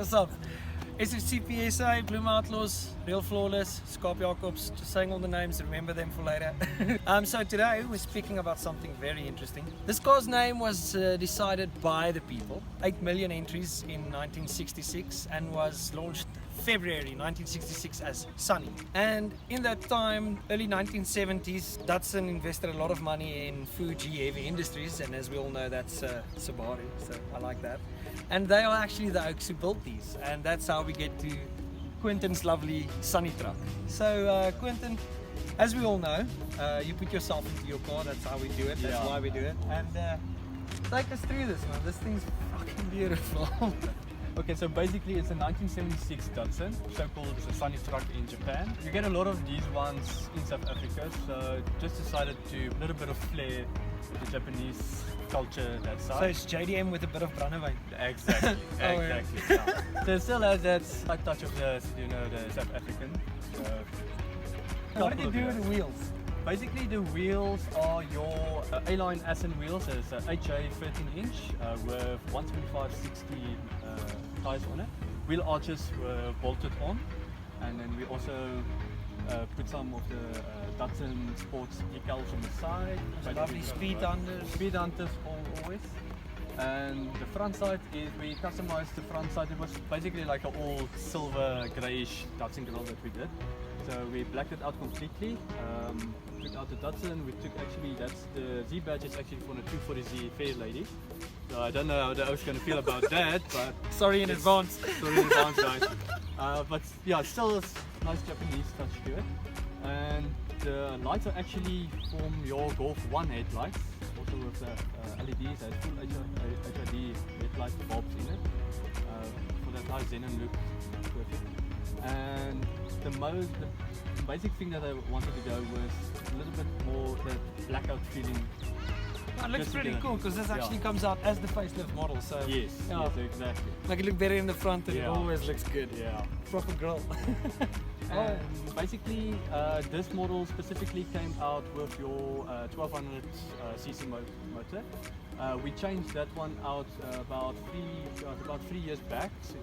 what's up? SFCP-SA, Bloem Outlaws, Real Flawless, Scarp Jacobs, just saying all the names, remember them for later. So today we're speaking about something very interesting. This car's name was decided by the people. 8 million entries in 1966 and was launched February 1966 as Sunny. And in that time, early 1970s, Datsun invested a lot of money in Fuji Heavy Industries, and as we all know, that's Subaru, so I like that. And they are actually the oaks who built these, and that's how we get to Quintin's lovely Sunny truck. So Quintin, as we all know, you put yourself into your car, that's how we do it, that's why we do it. And take us through this, man. This thing's fucking beautiful. Okay, so basically it's a 1976 Datsun, so-called the Sunny truck in Japan. You get a lot of these ones in South Africa, so just decided to a little bit of flair with the Japanese culture that side. So it's JDM with a bit of Brandewyn. Exactly, exactly. Yeah. So it still has that slight touch of the, you know, the South African. What did you do with the wheels? Basically the wheels are your A-line Ascent wheels, so it's a HA 13-inch with 125/60 tires on it. Wheel arches were bolted on, and then we also put some of the Datsun sports decals on the side. Lovely speed hunters. Speed hunters always. And the front side is, we customized the front side. It was basically like an all silver greyish Datsun grill that we did. So we blacked it out completely, took out the Datsun, we took actually, that's the Z badge is actually for the 240Z Fair Lady. So I don't know how the O's going to feel about that, but... Sorry in advance. Sorry in advance, guys. But yeah, it's still a nice Japanese touch to it. And the lights are actually from your Golf 1 headlights, also with LEDs, has full HID headlight bulbs in it, for that nice xenon look, perfect. And the basic thing that I wanted to go was a little bit more that blackout feeling. It looks pretty cool because this actually comes out as the facelift model. So yes, yes, exactly. Like it look better in the front and it always looks good. Yeah. Proper grill. And basically, this model specifically came out with your 1200cc motor. We changed that one out about 3 years back. So,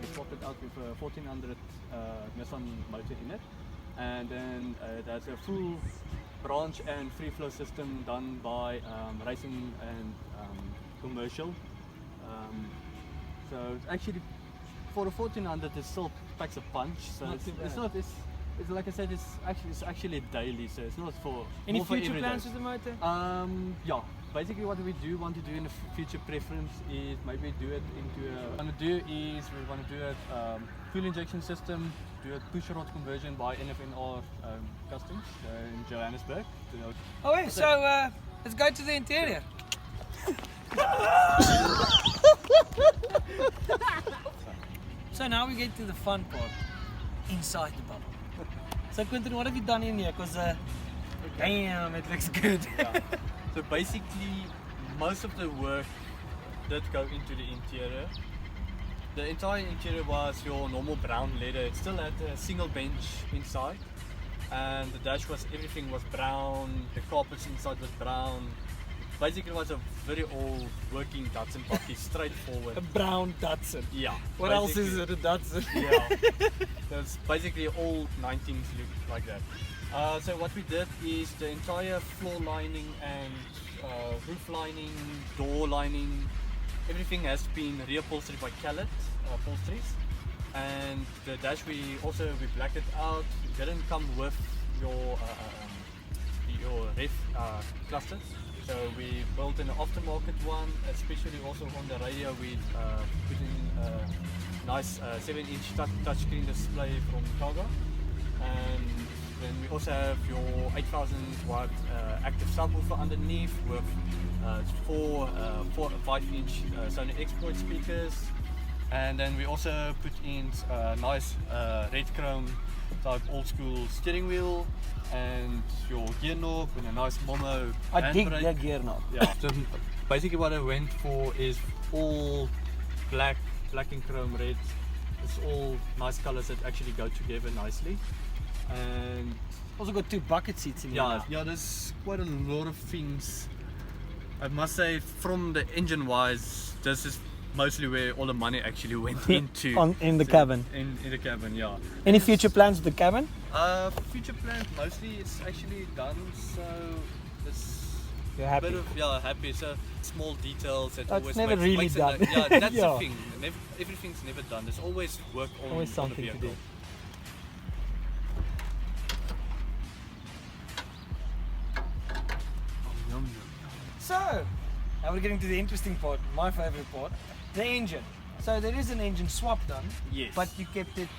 we swapped it out with a 1400 Nissan motor in it, and then that's a full branch and free flow system done by racing and commercial. So it's actually, for the 1400 it still packs a punch. So it's like I said, it's actually daily, so it's not for any future plans with the motor. Yeah, basically what we do want to do in the future preference is maybe do it into we want to do it fuel injection system, do a push rod conversion by NFNR Customs in Johannesburg. Oh wait, so let's go to the interior. So now we get to the fun part, inside the bubble. So Quintin, what have you done in here? Because damn, it looks good. Yeah. So basically, most of the work did go into the interior. The entire interior was your normal brown leather. It still had a single bench inside, and the dash was, everything was brown. The carpets inside was brown. Basically, it was a very old working Datsun buggy, straightforward. A brown Datsun. Yeah. What else is it, a Datsun? Yeah. It's basically all 19s look like that. So what we did is the entire floor lining and roof lining, door lining, everything has been reupholstered by Callet upholsteries. And the dash we blacked it out. It didn't come with your ref clusters. So we built an aftermarket one, especially also on the radio we put in a nice 7-inch touchscreen display from Targa. And then we also have your 8000 watt active subwoofer underneath with 4 5-inch Sony Exploit speakers. And then we also put in a nice red chrome type old school steering wheel and your gear knob and a nice Momo handbrake. I dig that gear knob. Yeah. So basically what I went for is all black and chrome red. It's all nice colors that actually go together nicely. And also got 2 bucket seats in here. Yeah, there's quite a lot of things. I must say, from the engine wise, this is mostly where all the money actually went into. In the cabin. In the cabin, yeah. Any future plans with the cabin? Future plans, mostly it's actually done, so it's You're a happy? bit of, happy. So small details that It's always never makes, really makes done. It, yeah, that's Yeah. the thing. Everything's never done. There's always work on, Always on something the to vehicle. do. So, now we're getting to the interesting part, my favorite part, the engine. So there is an engine swap done, Yes. but you kept it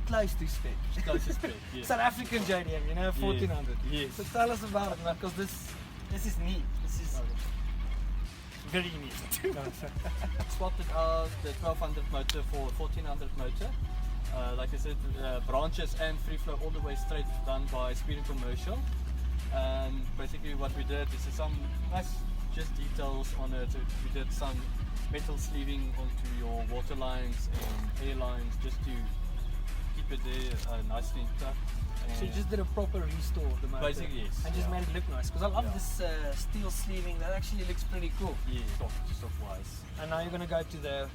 close to spec. Close to spec, yes. South African JDM, 1400. Yes. So tell us about it, because this is neat. This is very neat. Swapped it out, the 1200 motor for 1400 motor. Like I said, branches and free flow all the way straight, done by Speed and Commercial. And basically what we did is some nice just details on it. We did some metal sleeving onto your water lines and air lines just to keep it there nicely intact. So you just did a proper restore of the motor. Basically, yes. And just Yeah. made it look nice. Because I love Yeah. this steel sleeving. That actually looks pretty cool. Yeah, stock wise. And now you're going to go to the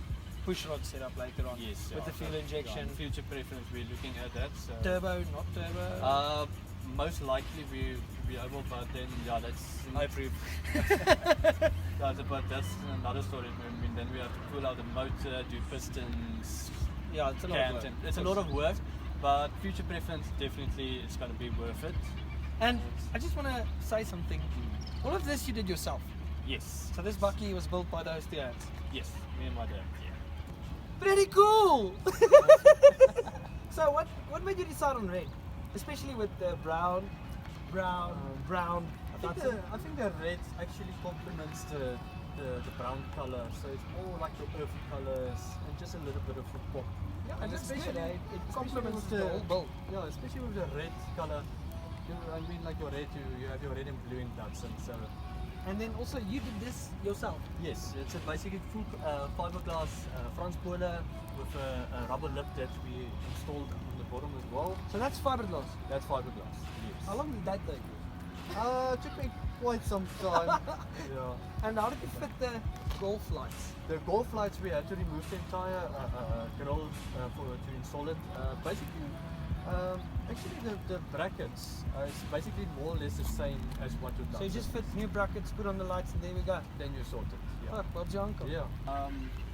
push rod setup later on. Yes. With the fuel injection. Yeah, future preference, we're looking at that. So. Turbo, not turbo. Most likely we'll be able, but then that's I approve. but that's another story. I mean, then we have to pull out the motor, do pistons, Yeah, it's a lot of cams, work. and it's a lot of work. But future preference, definitely, it's going to be worth it. And I just want to say something. All of this you did yourself. Yes. So this bucky was built by those two hands. Yes, me and my dad. Yeah. Pretty cool! So what made you decide on red? Especially with the brown. I think the red actually complements the brown color, so it's more like the earthy colors and just a little bit of a pop. Yeah, and that's especially good, eh? It complements with the whole build. Yeah, especially with the red color. I mean, like your red, you have your red and blue in DATSUN. So And then also you did this yourself. yes, it's a basically full fiberglass front spoiler with a rubber lip that we installed on the bottom as well. So that's fiberglass. That's fiberglass. Yes. How long did that take you? It took me quite some time. Yeah. And how did you fit the golf lights? The golf lights, we had to remove the entire grill to install it. Actually the brackets is basically more or less the same as what you've done. So you just fit new brackets, put on the lights, and there we go. Then you sort it. Yeah. Fuck, well, your uncle. Yeah.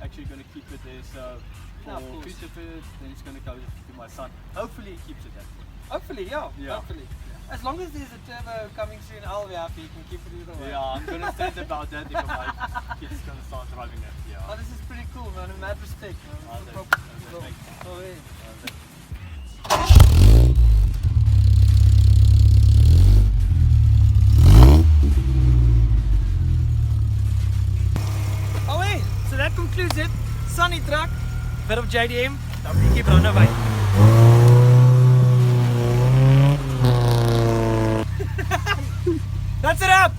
Actually going to keep it there, so Yeah, of for course. future food, then it's going to go to my son. Hopefully he keeps it that way. Hopefully, yeah. Yeah. Hopefully. As long as there's a turbo coming soon, I'll be happy. You can keep it either way. Yeah, I'm going to say about that if my kid's going to start driving it. Yeah. Oh, this is pretty cool, man. In mad respect, man. Oh, It's a thanks. proper Oh, build. thanks. Oh, yeah. Oh, hey. So that concludes it. Sunny truck, bit of JDM. Don't keep running away. That's it up.